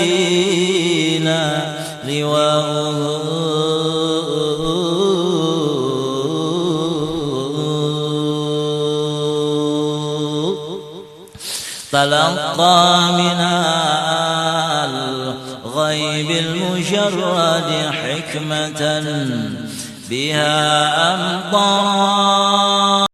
المرسلين لواءه تلقى من الغيب المجرد حكمة بها أمطرا